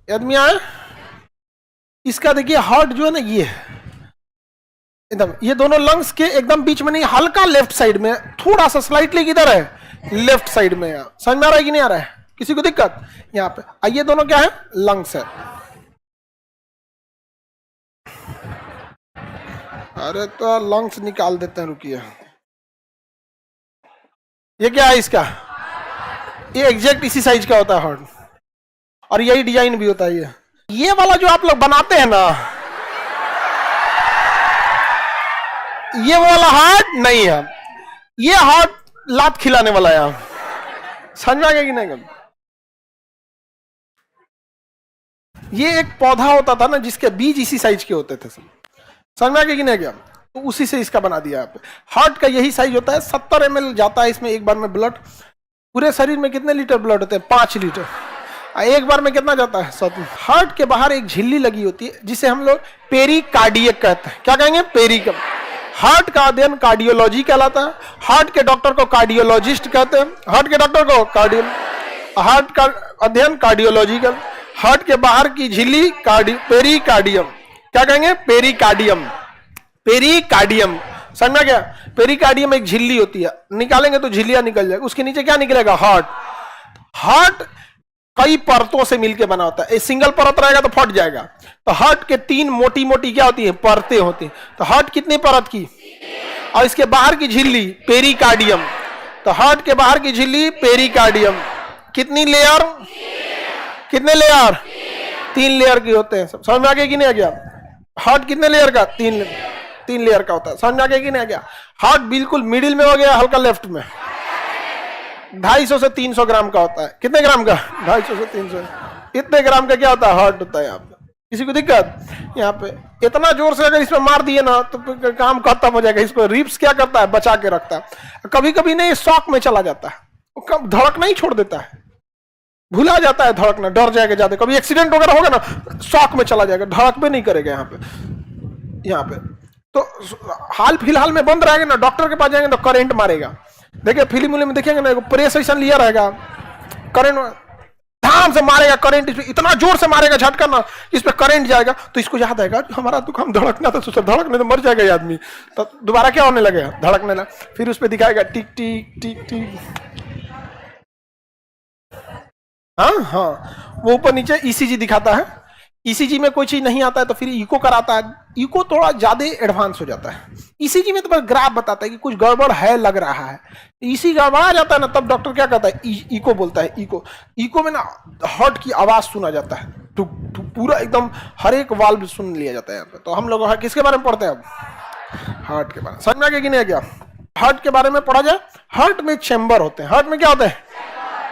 आदमी आए, इसका देखिए हार्ट जो है ना ये एकदम, ये दोनों लंग्स के एकदम बीच में नहीं, हल्का लेफ्ट साइड में, थोड़ा सा स्लाइटली किधर है, लेफ्ट साइड में। समझ में आ रहा है कि नहीं आ रहा है, किसी को दिक्कत? यहाँ पे ये दोनों क्या है, लंग्स है। अरे तो लंग्स निकाल देते हैं, रुकिए। ये क्या है इसका, ये एग्जैक्ट इसी साइज का होता है हार्ट, और यही डिजाइन भी होता है। ये वाला जो आप लोग बनाते हैं ना, ये वाला हार्ट नहीं है, ये हार्ट लात खिलाने वाला है। समझ में आ गया कि नहीं? ये एक पौधा होता था ना जिसके बीज इसी साइज के होते थे, समझ में आ गया कि नहीं गया? तो उसी से इसका बना दिया आप। हार्ट का यही साइज होता है, 70 ml जाता है इसमें एक बार में ब्लड। पूरे शरीर में कितने लीटर ब्लड होते हैं? 5 लीटर। एक बार में कितना जाता है? 7। हार्ट के बाहर एक झिल्ली लगी होती है जिसे हम लोग पेरिकार्डियक कहते हैं। क्या कहेंगे? पेरिकम। हार्ट का अध्ययन कार्डियोलॉजी कहलाता है। हार्ट के डॉक्टर को कार्डियोलॉजिस्ट कहते हैं। हार्ट के डॉक्टर को हार्ट का अध्ययन कार्डियोलॉजी का। हार्ट के बाहर की झिल्ली पेरिकार्डियम। क्या कहेंगे? पेरिकार्डियम। पेरिकार्डियम समझ में गया? पेरिकार्डियम एक झिल्ली होती है, निकालेंगे तो झिल्लियां निकल जाएगी। उसके नीचे क्या निकलेगा? हार्ट। हार्ट कई परतों से मिलकर बना होता है। एक सिंगल परत रहेगा तो फट जाएगा। तो हार्ट के 3 मोटी मोटी क्या होती है? परतें होती है। तो हार्ट कितनी परत की? और इसके बाहर की झिल्ली पेरिकार्डियम। तो हार्ट के बाहर की झिल्ली पेरिकार्डियम कितनी लेयर? कितने लेयर? 3 लेयर की होते हैं। समझ में आ गया कि नहीं आ गया? हार्ट कितने लेयर का? 3 लेयर का होता है। समझ में आ गया कि नहीं आ गया? हार्ट बिल्कुल मिडिल में हो गया, हल्का लेफ्ट में। 250 से 300 ग्राम का होता है। कितने ग्राम का? 250 से 300। इतने ग्राम का क्या होता है? हार्ट होता है। यहाँ पे किसी को दिक्कत? यहाँ पे इतना जोर से अगर इसमें मार दिए ना तो काम खत्म हो जाएगा। इसको रिब्स क्या करता है? बचा के रखता है। कभी कभी नहीं, शॉक में चला जाता है, वो धड़कना ही छोड़ देता है, भुला जाता है धड़कना, डर जाएगा ज्यादा। कभी एक्सीडेंट वगैरह होगा ना, शॉक में चला जाएगा, धड़क भी नहीं करेगा। यहाँ पे तो हाल फिलहाल में बंद रहेगा ना, डॉक्टर के पास जाएंगे तो करंट मारेगा। देखिए फिल्म में देखेंगे ना, प्रेस ऐसा लिया रहेगा, करंट धाम से मारेगा, करंट इतना जोर से मारेगा झटका ना, इस पे करंट जाएगा। तो इसको याद आएगा हमारा तो हम धड़कना था, तो धड़कने तो मर जाएगा ये आदमी। तो दोबारा क्या होने लगेगा? धड़कने लगा। फिर उस पे दिखाएगा टिक टिक टिक टिक। हाँ, वो ऊपर नीचे ईसीजी दिखाता है। ईसीजी में कोई चीज नहीं आता है तो फिर इको कराता है। इको थोड़ा ज्यादा एडवांस हो जाता है। ईसीजी में तो बस ग्राफ बताता है कि कुछ गड़बड़ है, लग रहा है। ईसी गड़बड़ा जाता है ना, तब डॉक्टर क्या कहता है? इको बोलता है। इको में ना हार्ट की आवाज सुना जाता है, तो पूरा एकदम हर एक वाल्व सुन लिया जाता है। तो हम लोग किसके बारे में पढ़ते हैं अब? हार्ट के बारे में। समझ में आ गया कि नहीं आ गया? हार्ट के बारे में पढ़ा जाए। हार्ट में चैम्बर होते हैं। हार्ट में क्या होते हैं?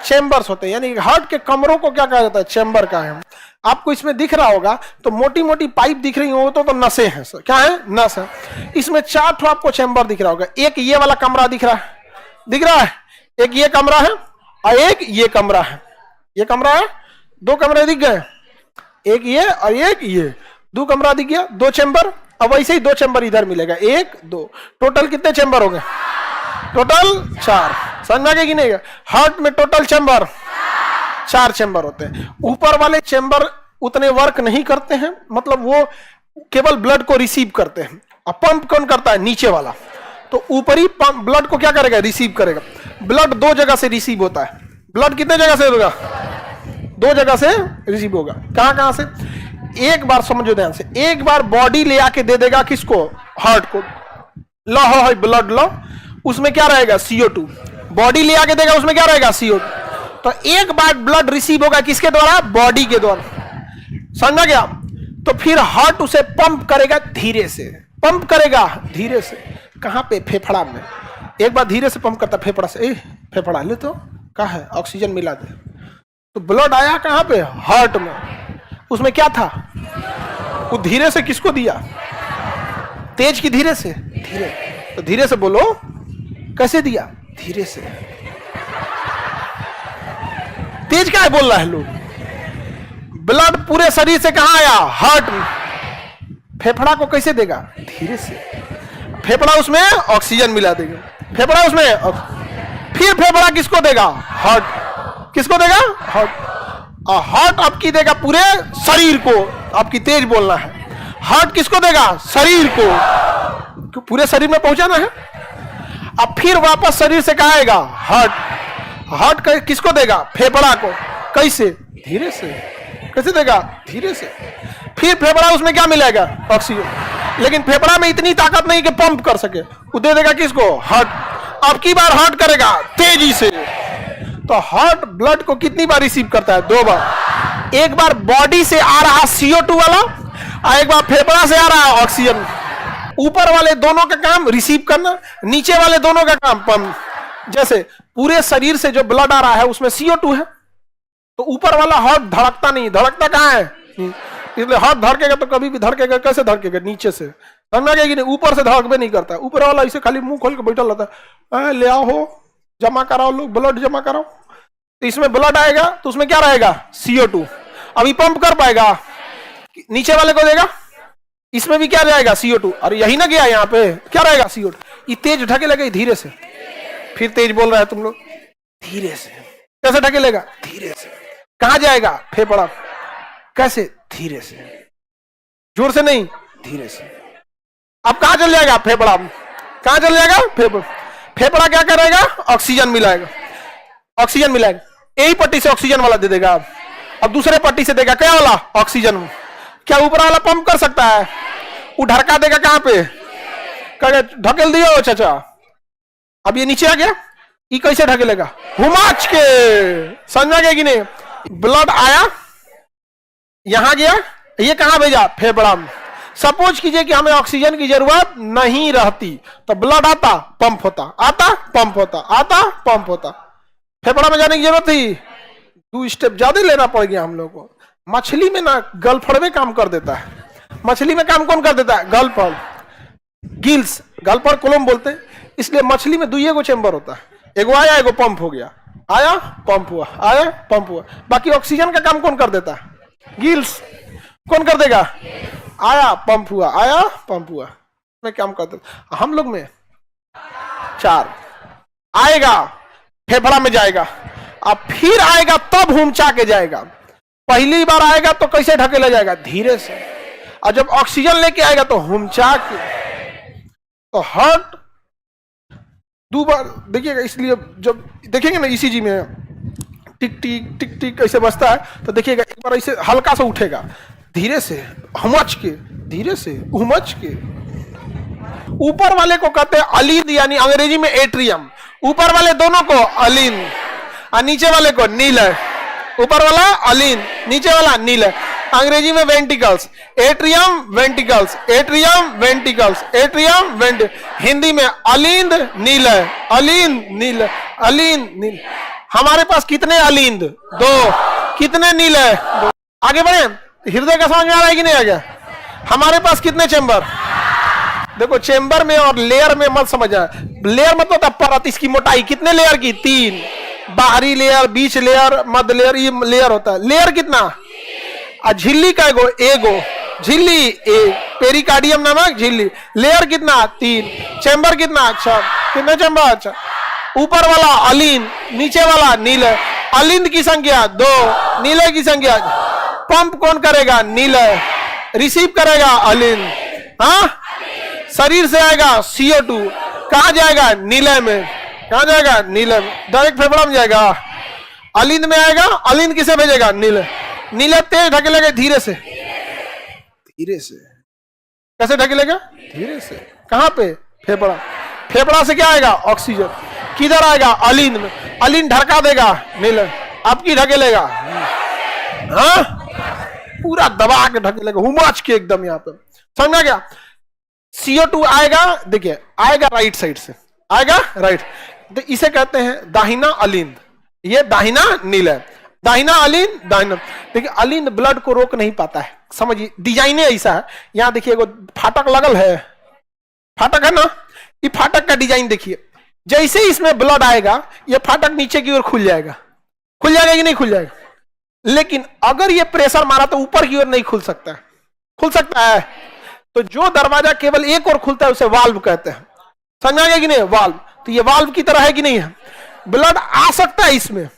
चैम्बर्स होते हैं। यानी हार्ट के कमरों को क्या कहा जाता है? चैम्बर का है। आपको इसमें दिख रहा होगा तो मोटी मोटी पाइप दिख रही हो तो नसें हैं। क्या है? नस है। इसमें 4 ठो आपको चैम्बर दिख रहा होगा। एक ये वाला कमरा दिख रहा है, एक ये कमरा है, और एक ये कमरा है। ये कमरा है, 2 कमरे दिख गए, एक ये और एक ये, 2 कमरा दिख गया, 2 चैम्बर। अब वैसे ही 2 चैम्बर इधर मिलेगा, 1 2, टोटल कितने चैम्बर हो गए? टोटल 4। समझ में आ गया कि नहीं? हार्ट में टोटल चैम्बर 4 चैम्बर होते हैं। ऊपर वाले चैम्बर उतने वर्क नहीं करते हैं, मतलब वो केवल ब्लड को रिसीव करते हैं। और पंप कौन करता है? नीचे वाला। तो ऊपरी पंप ब्लड को क्या करेगा? रिसीव करेगा। ब्लड 2 जगह से रिसीव होता है। ब्लड कितने जगह से होगा? 2 जगह से रिसीव होगा। कहां से? एक बार समझो ध्यान से, एक बार बॉडी ले आके दे देगा किसको? हार्ट को। लो हो ब्लड लो, उसमें क्या रहेगा? CO2। बॉडी ले आके देगा, उसमें क्या रहेगा? CO2। तो एक बार ब्लड रिसीव होगा किसके द्वारा? बॉडी के द्वारा। समझ गया? तो फिर हार्ट उसे पंप करेगा धीरे से। पंप करेगा धीरे से। कहां पे? फेफड़ा में। एक बार धीरे से पंप करता फेफड़ा से। फेफड़ा ले तो कहा है ऑक्सीजन मिला दे। तो ब्लड आया कहां पे? हार्ट में। उसमें क्या था? वो धीरे से किसको दिया? तेज की धीरे से? धीरे। तो धीरे से बोलो, कैसे दिया? धीरे से। तेज क्या है बोल रहा है लोग? ब्लड पूरे शरीर से कहां आया? हार्ट में। फेफड़ा को कैसे देगा? धीरे से। फेफड़ा उसमें ऑक्सीजन मिला देगा। फेफड़ा उसमें, फिर फेफड़ा किसको देगा? हार्ट। किसको देगा? हार्ट। और हार्ट आपकी देगा पूरे शरीर को, आपकी तेज बोलना है। हार्ट किसको देगा? शरीर को, पूरे शरीर में पहुंचाना है। अब फिर वापस शरीर से कहा आएगा? हार्ट। हार्ट किसको देगा? फेफड़ा को। कैसे? धीरे से। कैसे देगा? धीरे से। फिर फेफड़ा, उसमें क्या मिलेगा? ऑक्सीजन। लेकिन फेफड़ा में इतनी ताकत नहीं कि पंप कर सके, वो दे देगा किसको? हार्ट। अब की बार हार्ट करेगा तेजी से, तो हार्ट ब्लड को कितनी बार रिसीव करता है? 2 बार। एक बार बॉडी से आ रहा CO2 वाला, और एक बार फेफड़ा से आ रहा है ऑक्सीजन। ऊपर वाले दोनों का काम रिसीव करना, नीचे वाले दोनों का काम पंप। जैसे पूरे शरीर से जो ब्लड आ रहा है उसमें CO2 है, तो ऊपर वाला हार्ट धड़कता नहीं, धड़कता कहां है? इसलिए हार्ट धड़केगा तो कभी भी धड़केगा, कैसे धड़केगा? नीचे से। समझ गया कि नहीं? ऊपर से धड़कबे नहीं करता। ऊपर वाला इसे खाली मुंह खोल के बैठा रहता है, ले आओ, जमा कराओ, लोग ब्लड जमा कराओ। तो इसमें ब्लड आएगा तो उसमें क्या रहेगा? CO2। अभी पंप कर पाएगा? नीचे वाले को देगा, इसमें भी क्या जाएगा? CO2। अरे यही ना गया, यहाँ पे क्या रहेगा? CO2। ये तेज ढके लगे धीरे से। फिर तेज बोल रहा है तुम लोग, धीरे से। कैसे ढके लेगा? धीरे से। कहां जाएगा? फेफड़ा। कैसे? धीरे से। जोर से नहीं, धीरे से। अब कहां चल जाएगा? फेफड़ा। कहां चल जाएगा? फेफड़ा। फेफड़ा क्या करेगा? ऑक्सीजन मिलाएगा। ऑक्सीजन मिलाएगा, यही पट्टी से ऑक्सीजन वाला दे देगा। अब दूसरे पट्टी से देगा क्या वाला? ऑक्सीजन। क्या ऊपर वाला पंप कर सकता है? वो ढरका देगा कहां पे? ढकेल दियो चाचा। अब ये नीचे आ गया, ये कैसे ढकेलेगा? हुमाच के। समझा गया कि नहीं? ब्लड आया, यहां गया, ये कहां भेजा? फेफड़ा में। सपोज कीजिए कि हमें ऑक्सीजन की जरूरत नहीं रहती, तो ब्लड आता, पंप होता, आता, पंप होता, आता, पंप होता। फेफड़ा में जाने की जरूरत थी? 2 स्टेप ज्यादा लेना पड़ गया हम लोग को। मछली में ना गलफड़ काम कर देता है। मछली में काम कौन कर देता है? गलफड़, गिल्स, गलफड़ कोलम बोलते हैं। इसलिए मछली में 2 चेंबर होता है, एगो आया, एगो पंप हो गया। आया, पंप हुआ, आया, पंप हुआ। बाकी ऑक्सीजन का काम कौन कर देता है? गिल्स। कौन कर देगा? आया, पंप हुआ, आया, पंप हुआ, मैं काम कर देता। हम लोग में 4 आएगा, फेफड़ा में जाएगा, अब फिर आएगा तब हुमचा के जाएगा। पहली बार आएगा तो कैसे ढकेला जाएगा? धीरे से। और जब ऑक्सीजन लेके आएगा तो हुमचा के। तो हार्ट 2 बार देखिएगा। इसलिए जब देखेंगे ना ECG में टिक टिक टिक टिक ऐसे बजता है, तो देखिएगा एक बार ऐसे हल्का सा उठेगा, धीरे से, हुमच के, धीरे से, हुमच के। ऊपर वाले को कहते हैं अलीन, यानी अंग्रेजी में एट्रियम। ऊपर वाले दोनों को अलीन, और नीचे वाले को नील है। ऊपर वाला अलीन, नीचे वाला नील है। अंग्रेजी में ventricles, atrium, ventricles, atrium, ventricles, atrium, Hindi में अलिंद, नील है, अलिंद, नील, अलिंद, नील। हमारे पास कितने अलिंद? 2। कितने नील है? 2। आगे बढ़े। हृदय का समझ में आ रहा है कि नहीं आ गया? हमारे पास कितने चेंबर? देखो, चेंबर में और लेयर में मत समझना। लेयर मतलब होता परत, इसकी मोटाई कितने लेयर की? 3। बाहरी लेयर, बीच लेयर, मध्य लेयर, ये लेयर होता है। लेयर कितना? और झिल्ली का एगो झिल्ली, पेरिकार्डियम नामक झिल्ली। लेयर कितना? 3। चेंबर कितना? 6। कितने चेंबर? 6। ऊपर वाला अलिंद, नीचे वाला नील। अलिंद की संख्या 2, नीले की संख्या। पंप कौन करेगा? नील। रिसीव करेगा अलिंद। हाँ, शरीर से आएगा CO2, कहां जाएगा? नीले में। कहां जाएगा? नीले में। डायरेक्ट फेफड़ा में जाएगा। अलिंद में आएगा, अलिंद किसे भेजेगा? नीले। नीले तेज ढकेलेगा, धीरे से, धीरे से। कैसे ढकेलेगा? धीरे से। कहां पे? फेफड़ा। फेफड़ा से क्या आएगा? ऑक्सीजन। किधर आएगा? अलिंद में। अलिंद ढका देगा नीले, आपकी ढकेलेगा। हाँ, पूरा दबा के ढकेलेगा, हुमाच के एकदम। यहाँ पे समझा गया? CO2 आएगा, देखिए आएगा राइट साइड से, आएगा राइट, तो इसे कहते हैं दाहिना अलिंद। ये दाहिना नील है, दाहिना अलिंद, दाहिना। देखिए अलिंद ब्लड को रोक नहीं पाता है, समझिए डिजाइन ऐसा है। यहां देखिए एगो फाटक लगल है, फाटक है ना, ये फाटक का डिजाइन देखिए। जैसे इसमें ब्लड आएगा, ये फाटक नीचे की ओर खुल जाएगा। खुल जाएगा कि नहीं खुल जाएगा? लेकिन अगर ये प्रेशर मारा तो ऊपर की ओर नहीं खुल सकता है। खुल सकता है? तो जो दरवाजा केवल एक ओर खुलता है उसे वाल्व कहते हैं। समझ गया कि नहीं? वाल्व। तो ये वाल्व की तरह है कि नहीं है? ब्लड आ सकता है इसमें,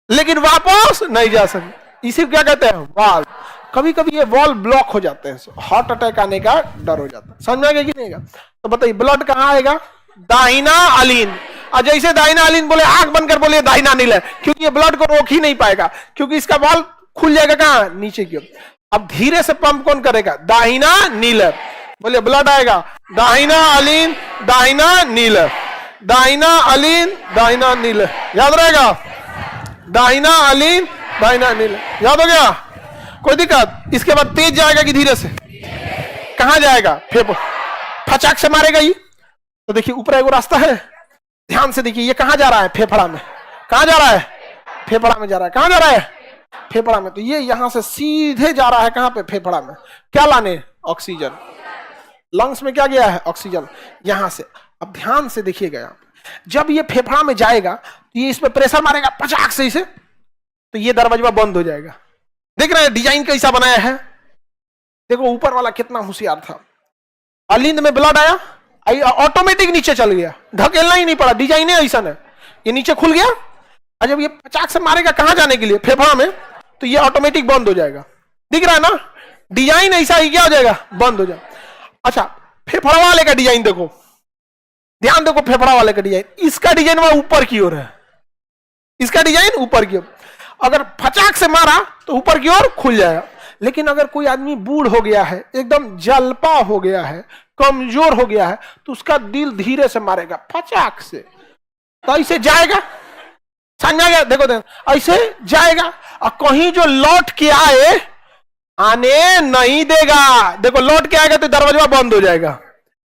लेकिन वापस नहीं जा सकते। इसी को क्या कहते हैं? वाल्व। कभी कभी ये वाल्व ब्लॉक हो जाते हैं, हार्ट अटैक आने का डर हो जाता है। समझ में आएगा कि नहीं आएगा? तो बताइए ब्लड कहाँ आएगा? दाहिना अलीन। और जैसे दाहिना अलीन बोले, आंख बंद कर बोले दाहिना नील है, क्योंकि ये ब्लड को रोक ही नहीं पाएगा, क्योंकि इसका वाल्व खुल जाएगा कहाँ? नीचे की ओर। अब धीरे से पंप कौन करेगा? दाहिना नील। बोले ब्लड आएगा दाहिना अलीन दाहिना नील, दाहिना अलीन दाहिना नील। याद रहेगा? दाहिना अलीन दाहिना नील। याद हो गया? कोई दिक्कत? इसके बाद तेज जाएगा कि धीरे से? कहां जाएगा? फचाक से मारेगा ये। तो देखिए ऊपर एक रास्ता है, ध्यान से देखिए, ये कहां जा रहा है? फेफड़ा में। कहां जा रहा है? फेफड़ा में जा रहा है। कहां जा रहा है? फेफड़ा में। तो ये यहां से सीधे जा रहा है कहां पे? फेफड़ा में। क्या लाने? ऑक्सीजन। लंग्स में क्या गया है? ऑक्सीजन। यहां से अब ध्यान से देखिएगा, यहां जब ये फेफड़ा में जाएगा तो ये इस पे प्रेशर मारेगा पचाक से इसे, तो ये दरवाजा बंद हो जाएगा। देख रहे हैं डिजाइन कैसा बनाया है? देखो ऊपर वाला कितना होशियार था। अलिंद में ब्लड आया, ऑटोमेटिक नीचे चल गया, ढकेलना ही नहीं पड़ा। डिजाइन ऐसा है, ये नीचे खुल गया और जब ये पचाक से मारेगा कहां जाने के लिए? फेफड़ा में, तो ये ऑटोमेटिक बंद हो जाएगा। दिख रहा है ना? डिजाइन ऐसा ही क्या हो जाएगा? बंद हो जाएगा। अच्छा फेफड़ा वाले का डिजाइन देखो, ध्यान देखो फेफड़ा वाले का डिजाइन। इसका डिजाइन वहां ऊपर की ओर है, इसका डिजाइन ऊपर की ओर। अगर फचाक से मारा तो ऊपर की ओर खुल जाएगा। लेकिन अगर कोई आदमी बूढ़ हो गया है, एकदम जलपा हो गया है, कमजोर हो गया है, तो उसका दिल धीरे से मारेगा फचाक से, तो ऐसे जाएगा। समझ आ गया? देखो देखो ऐसे जाएगा और कहीं जो लौट के आए आने नहीं देगा। देखो लौट के आएगा तो दरवाजा बंद हो जाएगा।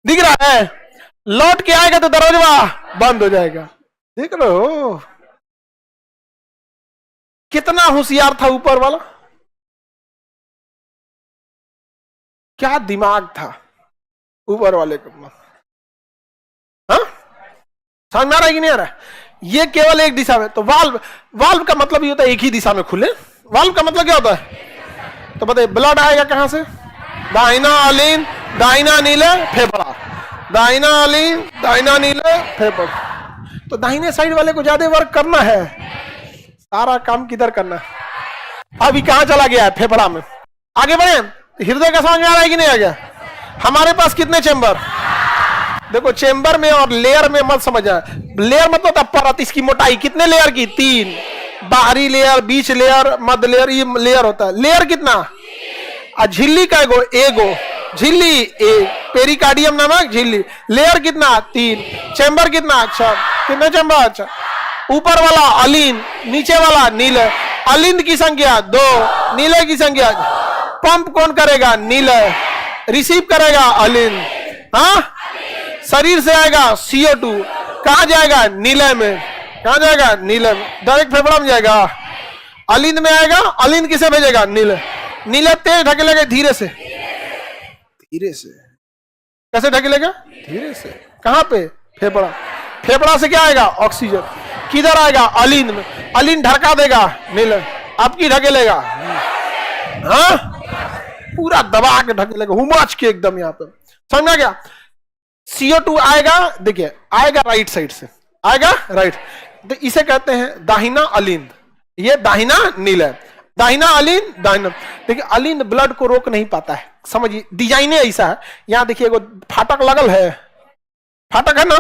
दिख रहा है? लौट के आएगा तो दरवाजा बंद हो जाएगा। देख रहे हो कितना होशियार था ऊपर वाला? क्या दिमाग था ऊपर वाले को? हाँ समझ में आ रहा है कि नहीं आ रहा है? ये केवल एक दिशा में। तो वाल्व, वाल्व का मतलब ये होता है एक ही दिशा में खुले। वाल्व का मतलब क्या होता है? तो बताइए ब्लड आएगा कहां से? दाहिना अलीन दाहिना नीले फेफड़ा, दाहिना अलीन दाहिना नीले फेफड़ा। तो दाहिने साइड वाले को ज्यादा वर्क करना है, सारा काम किधर करना है? अभी कहां चला गया है? फेफड़ा में। आगे बढ़े, हृदय का समझ में आ रहा है कि नहीं आ गया? हमारे पास कितने चेंबर? देखो चेंबर में और लेयर में मत समझ आए। लेयर मतलब परत, इसकी मोटाई कितने लेयर की? 3। बाहरी लेयर, बीच लेयर, मध्य लेयर, ये लेयर होता है। लेयर कितना? झिल्ली का एगो झिल्ली, एक पेरिकार्डियम नामक झिल्ली। लेयर कितना? 3। चेंबर कितना? 6। कितने चेंबर? 6। ऊपर वाला अलीन, नीचे वाला नीले। अलिंद की संख्या 2, नीले की संख्या। पंप कौन करेगा? नीले। रिसीव करेगा अलिंद। हाँ शरीर से आएगा CO2, कहां जाएगा? नीले में। कहां जाएगा? नीले में। डायरेक्ट फेफड़ा में जाएगा। अलिंद में आएगा, अलिंद किसे भेजेगा? नीले। नीले तेज ढकेलेगा धीरे से, धीरे से। कैसे ढकेलेगा? धीरे से। कहां पे? फेफड़ा। फेफड़ा से क्या आएगा? ऑक्सीजन। किधर आएगा? अलिंद में। अलिंद ढका देगा नीले, आपकी ढकेलेगा। हाँ पूरा दबा के ढकेलेगा, हुमाच के एकदम। यहां पे समझ में गया? CO2 आएगा, देखिए आएगा राइट साइड से, आएगा राइट। तो इसे कहते हैं दाहिना अलिंद, ये दाहिना नीला। दाहिना अलिंद, दाहिना। देखिए अलिंद ब्लड को रोक नहीं पाता है, समझिए डिजाइन ऐसा है। यहां देखिए फाटक लगल है, फाटक है ना,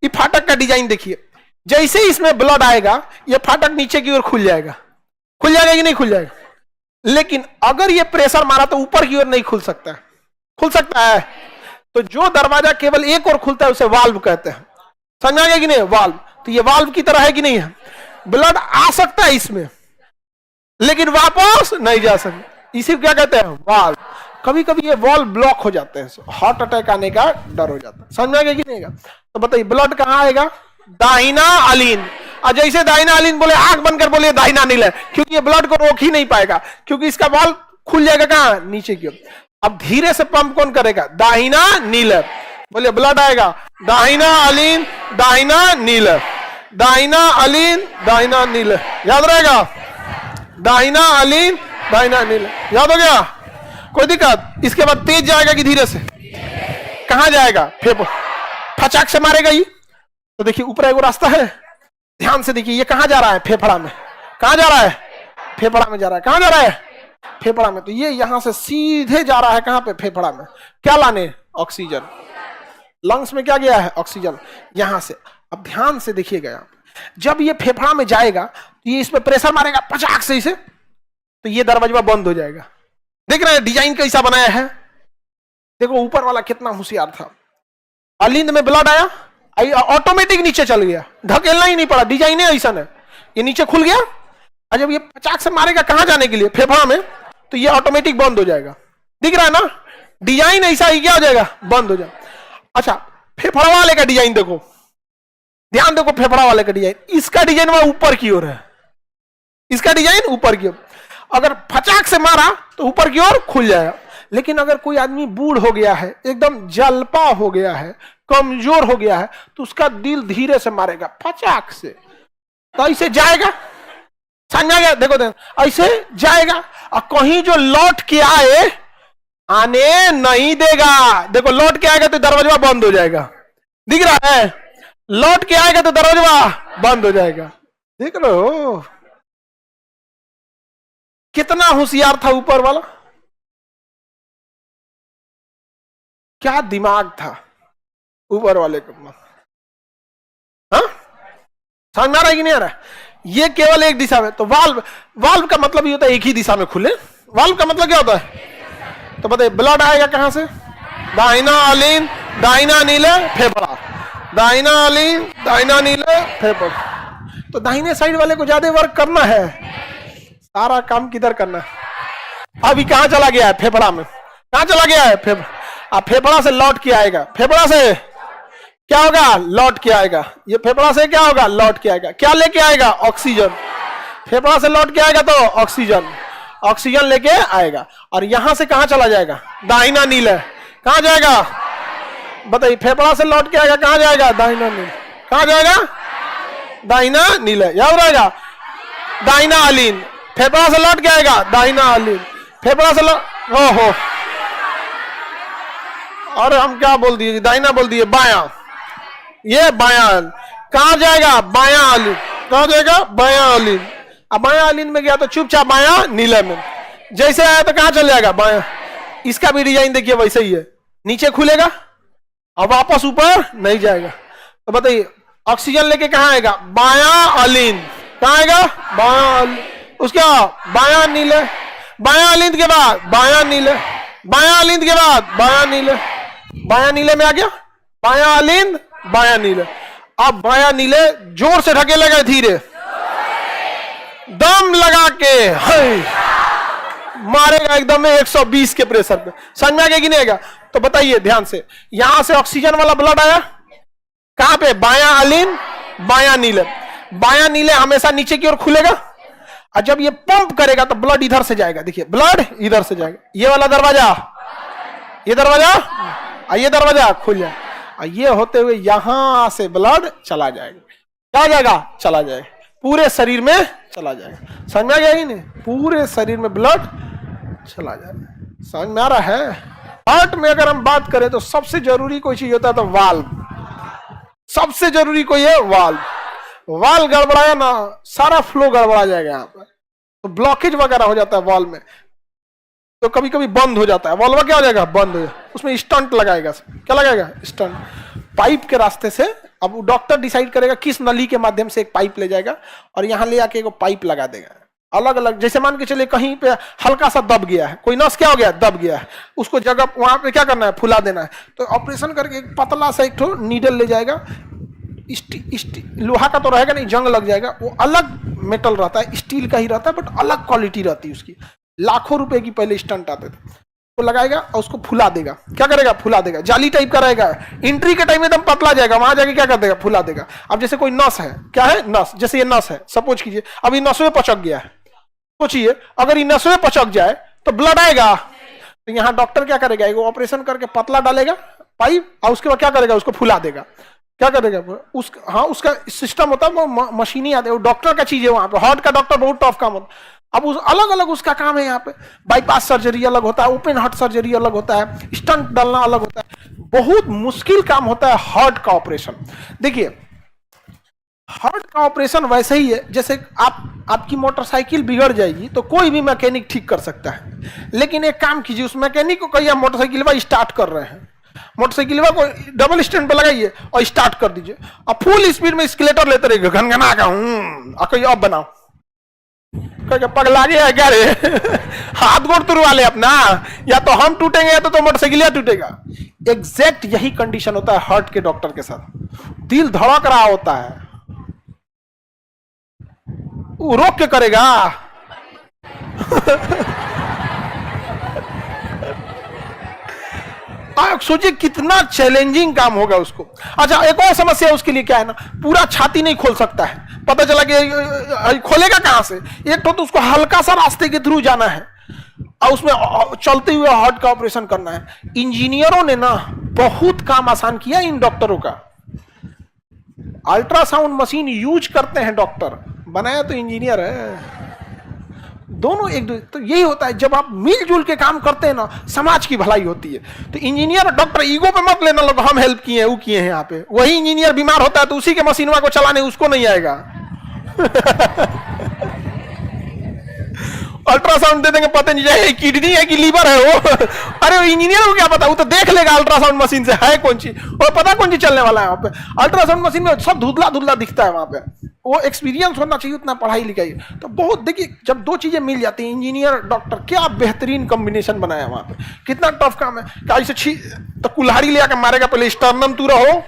ये फाटक का डिजाइन देखिए। जैसे ही इसमें ब्लड आएगा ये फाटक नीचे की ओर खुल जाएगा। खुल जाएगा कि नहीं खुल जाएगा? लेकिन अगर ये प्रेशर मारा तो ऊपर की ओर नहीं खुल सकता है। खुल सकता है? तो जो दरवाजा केवल एक ओर खुलता है उसे वाल्व कहते हैं। समझ आ गया कि नहीं? वाल्व। तो ये वाल्व की तरह है कि नहीं है? ब्लड आ सकता है इसमें लेकिन वापस नहीं जा सकता। इसी को क्या कहते हैं? वाल्व। कभी कभी ये वाल्व ब्लॉक हो जाते हैं, हार्ट अटैक आने का डर हो जाता है। समझ में आ गया कि नहीं? तो बताइए ब्लड कहां आएगा? दाहिना अलिंद। और जैसे दाहिना अलिंद बोले, आंख बंद कर बोले दाहिना नील है, क्योंकि ये ब्लड को रोक ही नहीं पाएगा, क्योंकि इसका वाल्व खुल जाएगा कहां? नीचे की ओर। अब धीरे से पंप कौन करेगा? दाहिना नील। बोले ब्लड आएगा दाहिना अलिंद दाहिना नील, दाहिना अलिंद दाहिना नील। याद रहेगा? दाहिना अलिंद दाहिना नील। याद हो गया? कोई दिक्कत? इसके बाद तेज जाएगा कि धीरे से? कहां जाएगा? फचाक से मारेगा ये। तो देखिए ऊपर एक रास्ता है, ध्यान से देखिए, ये कहां जा रहा है? फेफड़ा में। कहां जा रहा है? फेफड़ा में जा रहा है। कहां जा रहा है? फेफड़ा में। तो ये यहां से सीधे जा रहा है कहां पे? फेफड़ा में। क्या लाने? ऑक्सीजन। लंग्स में क्या गया है? ऑक्सीजन। यहां से अब ध्यान से देखिएगा, जब ये फेफड़ा में जाएगा तो ये इस पे प्रेशर मारेगा पचाक से इसे, तो ये दरवाजा बंद हो जाएगा। देख रहे हैं डिजाइन कैसा बनाया है? देखो ऊपर वाला कितना होशियार था। अलिंद में ब्लड आया, ऑटोमेटिक नीचे चल गया, धकेलना ही नहीं पड़ा। डिजाइन ऐसा है, ये नीचे खुल गया और जब ये पचाक से मारेगा कहां जाने के लिए? फेफड़ा में, तो ये ऑटोमेटिक बंद हो जाएगा। दिख रहा है ना? डिजाइन ऐसा ही क्या हो जाएगा? बंद हो जाएगा। अच्छा, फेफड़ा वाले का डिजाइन देखो, ध्यान देखो, फेफड़ा वाले का डिजाइन, इसका डिजाइन वह ऊपर की ओर है, इसका डिजाइन ऊपर की ओर। अगर फचाक से मारा तो ऊपर की ओर खुल जाएगा। लेकिन अगर कोई आदमी बूढ़ हो गया है, एकदम जलपा हो गया है, कमजोर हो गया है, तो उसका दिल धीरे से मारेगा फचाक से, तो ऐसे जाएगा। समझा गया? देखो देखो ऐसे जाएगा और कहीं जो लौट के आए आने नहीं देगा। देखो लौट के आएगा तो दरवाजा बंद हो जाएगा। दिख रहा है? लौट के आएगा तो दरवाजा बंद हो जाएगा। देख रहे हो कितना होशियार था ऊपर वाला? क्या दिमाग था ऊपर वाले को? हाँ, समझ में आ रहा है कि नहीं आ रहा है? ये केवल एक दिशा में। तो वाल्व, वाल्व का मतलब ये होता है एक ही दिशा में खुले। वाल्व का मतलब क्या होता है? तो बताइए, ब्लड आएगा कहां से? दाहिना अलिंद, दाहिना नीले, फेफड़ा, दाहिना अलिंद, दाहिना नीले, फेफड़ा। तो दाहिने साइड वाले को ज्यादा वर्क करना है, सारा काम किधर करना है? अभी कहां चला गया है? फेफड़ा में। कहां चला गया है? फेफड़ा। अब फेफड़ा से लौट के आएगा। फेफड़ा से क्या होगा? लौट के आएगा। ये फेफड़ा से क्या होगा? लौट के आएगा। क्या लेके आएगा? ऑक्सीजन। फेफड़ा से लौट के आएगा तो ऑक्सीजन, ऑक्सीजन लेके आएगा। और यहां से कहां चला जाएगा? दाहिना नीले। कहां जाएगा? बताइए, फेफड़ा से लौट के आएगा, कहां जाएगा? दाहिना नीले। कहां जाएगा? दाहिना नीले। याद रहेगा? दाहिना अलिंद। फेफड़ा से लौट के आएगा, दाहिना अलिंद। फेफड़ा से लौट, ओहो, और हम क्या बोल दिए? दाहिना बोल दिए, बायां। ये बायां। कहां जाएगा? बायां अलिंद। कहां जाएगा? बायां अलिंद। अब बायां अलिंद में गया तो चुपचाप बायां नीले में। जैसे आया तो कहां चल जाएगा? बायां। इसका भी डिजाइन देखिए वैसे ही है, नीचे खुलेगा और वापस ऊपर नहीं जाएगा। तो बताइए, ऑक्सीजन लेके कहां आएगा? बायां अलिंद। कहां आएगा? बायां अलिंद। उसके बायां नीले, बायां अलिंद के बाद बायां नीले, बायां अलिंद के बाद बायां नीले, बायां नीले में आ गया, बायां अलिंद, बायां नीले। अब बायां नीले जोर से ढकेलेगा, धीरे दम लगा के मारेगा एकदम 120 के प्रेशर पे। समझ में आ गया कि नहीं आएगा? तो बताइए ध्यान से, यहां से ऑक्सीजन वाला ब्लड आया कहां पे? बायां अलिंद, बायां नीले। बायां नीले हमेशा नीचे की ओर खुलेगा और जब ये पंप करेगा तो ब्लड इधर से जाएगा। देखिए ब्लड इधर से जाएगा, ये वाला दरवाजा, ये दरवाजा, ये दरवाजा खुल जाए और ये होते हुए यहां से ब्लड चला जाएगा। क्या जाएगा? चला जाएगा, पूरे शरीर में चला जाएगा। समझ में आ गया कि नहीं? पूरे शरीर में ब्लड चला जाएगा। समझ में आ रहा है? हार्ट में अगर हम बात करें तो सबसे जरूरी कोई चीज होता है तो वाल्व, सबसे जरूरी कोई है वाल्व। वाल्व गड़बड़ाया ना, सारा फ्लो गड़बड़ा जाएगा यहाँ पर, तो ब्लॉकेज वगैरह हो जाता है वाल्व में, तो कभी कभी बंद हो जाता है वाल्व। क्या हो जाएगा? बंद हो जाएगा। उसमें स्टंट लगाएगा। क्या लगाएगा? स्टंट। पाइप के रास्ते से, अब डॉक्टर डिसाइड करेगा किस नली के माध्यम से एक पाइप ले जाएगा और यहां ले आके एक पाइप लगा देगा अलग अलग। जैसे मान के चलिए कहीं पे हल्का सा दब गया है, कोई नस क्या हो गया? दब गया है, उसको जगह वहां पे क्या करना है? फुला देना है। तो ऑपरेशन करके एक पतला सा एक ठो नीडल ले जाएगा, लोहा का तो रहेगा नहीं, जंग लग जाएगा। वो अलग मेटल रहता है, स्टील का ही रहता है, बट अलग क्वालिटी रहती है उसकी। लाखों रुपए की पहले स्टंट आते थे। वो लगाएगा और उसको फुला देगा। क्या करेगा? फुला देगा। जाली टाइप का रहेगा, एंट्री के टाइम एकदम पतला जाएगा, वहां जाके क्या कर देगा? फुला देगा। अब जैसे कोई नस है, क्या है? नस, जैसे ये नस है, सपोज कीजिए अब ये नसों में पचक गया है। सोचिए अगर ये नसों में पचक जाए तो ब्लड आएगा। तो यहाँ डॉक्टर क्या करेगा? एक ऑपरेशन करके पतला डालेगा पाइप और उसके बाद क्या करेगा? उसको फुला देगा। क्या करेगा? हाँ, उसका सिस्टम होता है, वो मशीनी आते हैं, वो डॉक्टर का चीज है। वहां पे हार्ट का डॉक्टर बहुत टफ काम होता है। अब उस अलग अलग उसका काम है। यहाँ पे बाईपास सर्जरी अलग होता है, ओपन हार्ट सर्जरी अलग होता है, स्टंट डालना अलग होता है। बहुत मुश्किल काम होता है हार्ट का ऑपरेशन। देखिए हार्ट का ऑपरेशन वैसे ही है जैसे आपकी मोटरसाइकिल बिगड़ जाएगी तो कोई भी मैकेनिक ठीक कर सकता है, लेकिन एक काम कीजिए, उस मैकेनिक को कहिए मोटरसाइकिल स्टार्ट कर रहे हैं, मोटरसाइकिल को डबल स्टैंड पर लगाइए और स्टार्ट कर दीजिए, और फुल स्पीड में स्केलेटर लेते रहिए घनघना का, कहिए अब बनाओ, पगला गया क्या रे हाथ गोड़ तुरवा ले अपना, या तो हम टूटेंगे या तो मोटरसाइकिल टूटेगा। एग्जैक्ट यही कंडीशन होता है हार्ट के डॉक्टर के साथ, दिल धड़क रहा होता है, वो रोक के करेगा आप सोचिए कितना चैलेंजिंग काम होगा उसको। अच्छा एक और समस्या उसके लिए क्या है ना, पूरा छाती नहीं खोल सकता है, पता चला कि खोलेगा कहां से, एक तो उसको हल्का सा रास्ते के थ्रू जाना है और उसमें चलते हुए हार्ट का ऑपरेशन करना है। इंजीनियरों ने ना बहुत काम आसान किया इन डॉक्टरों का, अल्ट्रासाउंड मशीन यूज करते हैं डॉक्टर, बनाया तो इंजीनियर है, दोनों एक दूसरे। तो यही होता है जब आप मिलजुल के काम करते हैं ना, समाज की भलाई होती है। तो इंजीनियर और डॉक्टर ईगो पे मत लेना लोग, हम हेल्प किए हैं वो किए हैं, यहाँ पे वही इंजीनियर बीमार होता है तो उसी के मशीनवा को चलाने उसको नहीं आएगा अल्ट्रासाउंड दे देंगे, पता नहीं जाए किडनी है कि लीवर है वो अरे इंजीनियर को क्या पता, वो तो देख लेगा अल्ट्रासाउंड मशीन से है कौन चीज, और पता कौन चीज चलने वाला है वहां पे। अल्ट्रासाउंड मशीन में सब धुंधला धुंधला दिखता है वहां पे, वो एक्सपीरियंस होना चाहिए, उतना पढ़ाई लिखाई। तो बहुत देखिए जब दो चीजें मिल जाती हैं, इंजीनियर डॉक्टर, क्या बेहतरीन कॉम्बिनेशन बनाया वहां पे, कितना टफ काम है। क्या इसे तो कुल्हाड़ी ले आकर मारेगा, पहले स्टर्नम तू रहो,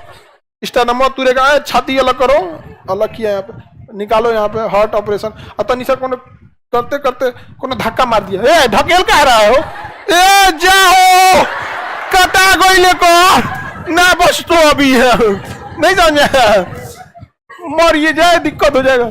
स्टर्नम तुरेगा, छाती अलग करो, अलग किया यहाँ पे, निकालो यहाँ पे हार्ट ऑपरेशन। अतनी सर को करते करते कोनो धक्का मार दिया, ए ढकेल कह रहा हो, ए जाओ कटा गोइले को ना, बस तो अभी है नहीं समझे, मर ये जाए दिक्कत हो जाएगा।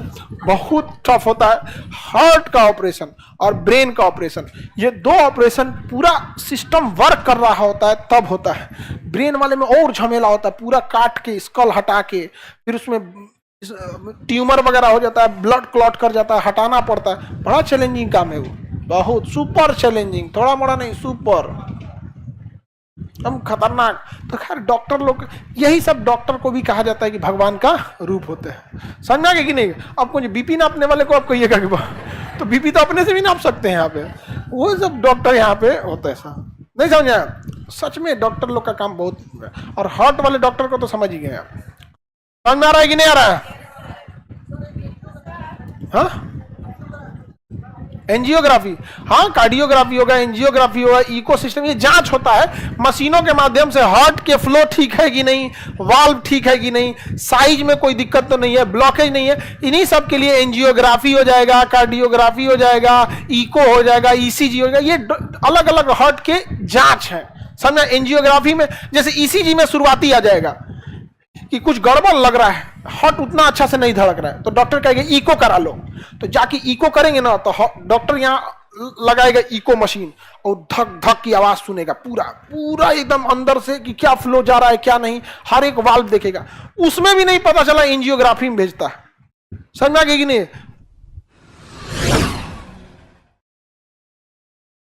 बहुत टफ होता है हार्ट का ऑपरेशन और ब्रेन का ऑपरेशन, ये दो ऑपरेशन पूरा सिस्टम वर्क कर रहा होता है तब होता है। ब्रेन वाले में और झमेला होता है, पूरा काट के स्कल हटा के, फिर उसमें ट्यूमर वगैरह हो जाता है, ब्लड क्लॉट कर जाता है, हटाना पड़ता है, बड़ा चैलेंजिंग काम है वो, बहुत सुपर चैलेंजिंग, थोड़ा मोड़ा नहीं, सुपर हम खतरनाक। तो खैर डॉक्टर लोग, यही सब डॉक्टर को भी कहा जाता है कि भगवान का रूप होते हैं, समझा कि नहीं। आपको बीपी नापने वाले को आप कहिएगा कि तो बीपी तो अपने से भी नाप सकते हैं यहाँ पे, वो सब डॉक्टर यहाँ पे होता है, ऐसा नहीं समझा। सच में डॉक्टर लोग का काम बहुत, और हार्ट वाले डॉक्टर को तो समझ ही गए आप, समझ में आ रहा है कि नहीं आ रहा है। हाँ एंजियोग्राफी, हाँ कार्डियोग्राफी होगा, एंजियोग्राफी होगा, इकोसिस्टम, ये जांच होता है मशीनों के माध्यम से, हार्ट के फ्लो ठीक है कि नहीं, वाल्व ठीक है कि नहीं, साइज में कोई दिक्कत तो नहीं है, ब्लॉकेज नहीं है, इन्हीं सब के लिए एंजियोग्राफी हो जाएगा, कार्डियोग्राफी हो जाएगा, इको हो जाएगा, ईसीजी हो जाएगा, ये अलग अलग हार्ट के जांच है, समझा। एंजियोग्राफी में जैसे ईसीजी में शुरुआती आ जाएगा कि कुछ गड़बड़ लग रहा है, हार्ट उतना अच्छा से नहीं धड़क रहा है, तो डॉक्टर कहेगा इको करा लो, तो जाके इको करेंगे ना, तो डॉक्टर यहाँ लगाएगा इको मशीन और धक धक की आवाज सुनेगा, पूरा पूरा एकदम अंदर से कि क्या फ्लो जा रहा है क्या नहीं, हर एक वाल्व देखेगा। उसमें भी नहीं पता चला, एंजियोग्राफी में भेजता है, समझ में आ गया कि नहीं।